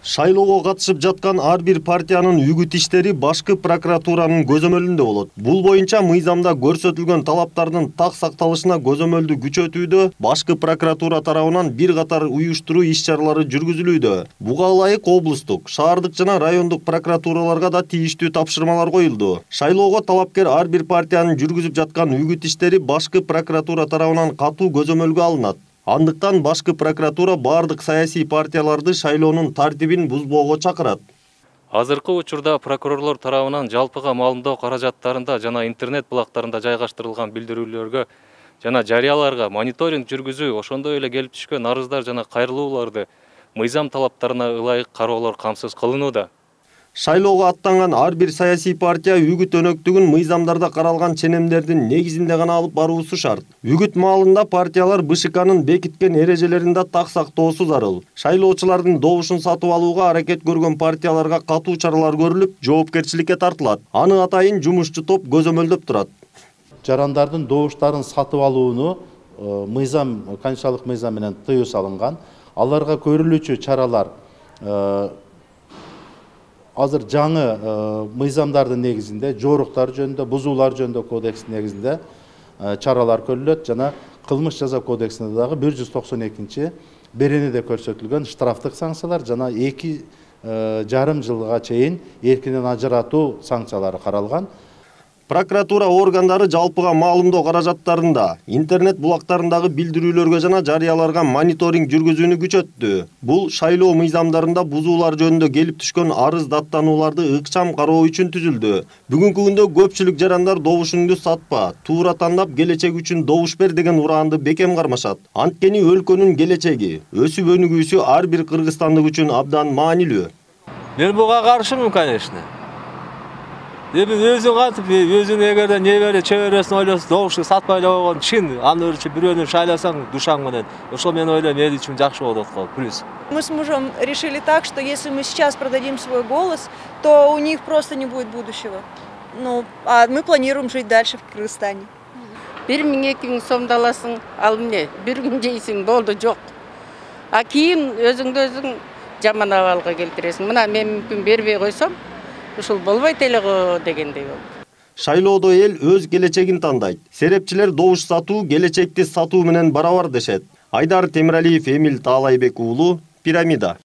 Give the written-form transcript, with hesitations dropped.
Шайлоого катышып жаткан ар бир партиянын үгүт иштери башкы прокуратуранын көзөмөлүндө болот. Бул боюнча мыйзамда көрсөтүлгөн талаптардын так сакталышына көзөмөлдү күчөтүүдө башкы прокуратура тарабынан бир катар уюштуруу иш-чаралары жүргүзүлүүдө. Буга ылайык облустук, шаардык жана райондук прокуратураларга да тийиштүү тапшырмалар коюлду. Шайлоого талапкер ар бир партиянын жүргүзүп жаткан үгүт иштери башкы прокуратура тарабынан катуу көзөмөлгө алынат. Андыктан башкы прокуратура бардык саясий партияларды шайлоонун тартибин бузбоого чакырат. Азыркы учурда прокурорлор тарабынан жалпыга маалымдоо каражаттарында жана интернет булактарында жайгаштырылган билдирүүлөргө жана жарыяларга мониторинг жүргүзүү, ошондой эле келип түшкөн арыздар жана кайрылууларды мыйзам талаптарына ылайык кароолор камсыз кылынууда. Шайлоого аттанган ар бир саясий партия үгүт өнөктүгүн мыйзамдарда каралган ченемдердин негизинде гана алып баруусу шарт. Үгүт маалында партиялар БШКнын бекиткен эрежелеринде так сактоосу зарыл. Шайлоочулардын добушун сатып алууга аракет көргөн партияларга катуу чаралар көрүлүп, жоопкерчиликке тартылат. Аны атайын жумушчу топ көзөмөлдөп турат. Жарандардын добуштарын сатып алууну канчалык мыйзам менен тыюу салынган. Аларга көрүлүүчү чаралар азыр жаңы мыйзамдардын негизинде, жоруктар жөнүндө, бузуулар жөнүндө кодекстин негизинде чаралар көрүлөт жана кылмыш жаза кодексинде дагы 192 беренеде көрсөтүлгөн штрафтык санкциялар жана 2,5 жылга чейин эркинен ажыратуу санкциялары каралган. Прокуратура органдары жалпыга маалымдоо каражаттарында, интернет булактарындагы билдирүүлөргө жана жарыяларга мониторинг жүргүзүүнү күчөттү. Бул шайлоо мыйзамдарында бузуулар жөнүндө келип түшкөн арыз даттанууларды ыкчам кароо үчүн түзүлдү. Бүгүнкү күндө көпчүлүк жарандар добушуңду сатпа, туура тандап келечек үчүн добуш бер деген ураанды бекем кармашат. Анткени өлкөнүн келечеги, өсүп өнүгүүсү ар бир кыргызстандык үчүн абдан маанилүү. Мен буга каршымын, конечно. Өзүң кантип, өзүң эгерде небере чөбөрөсүн ойлосо, добушту сатпай эле койгон чын, аны бирөөнү шайласаң душаң менен. Ошол мен ойлойм, эл үчүн жакшы болот го, плюс. Мы с мужем решили так, что если мы сейчас продадим свой голос, то у них просто не будет будущего. А мы планируем жить дальше в Кыргызстане. 1.000-2.000 сомду аласың, ал эмне, бир күн жейсиң, болду, жок. А кийин өзүңдү өзүң жаман абалга келтиресиң. Мына мен мүмкүн бербей койсом, ушул болбойт эле го дегендей болду. Шайлоодо эл өз келечегин тандайт. Серепчилер добуш сатуу келечекти сатуу менен барабар дешет. Айдар Темиралиев, Эмил Таалайбек уулу, Пирамида.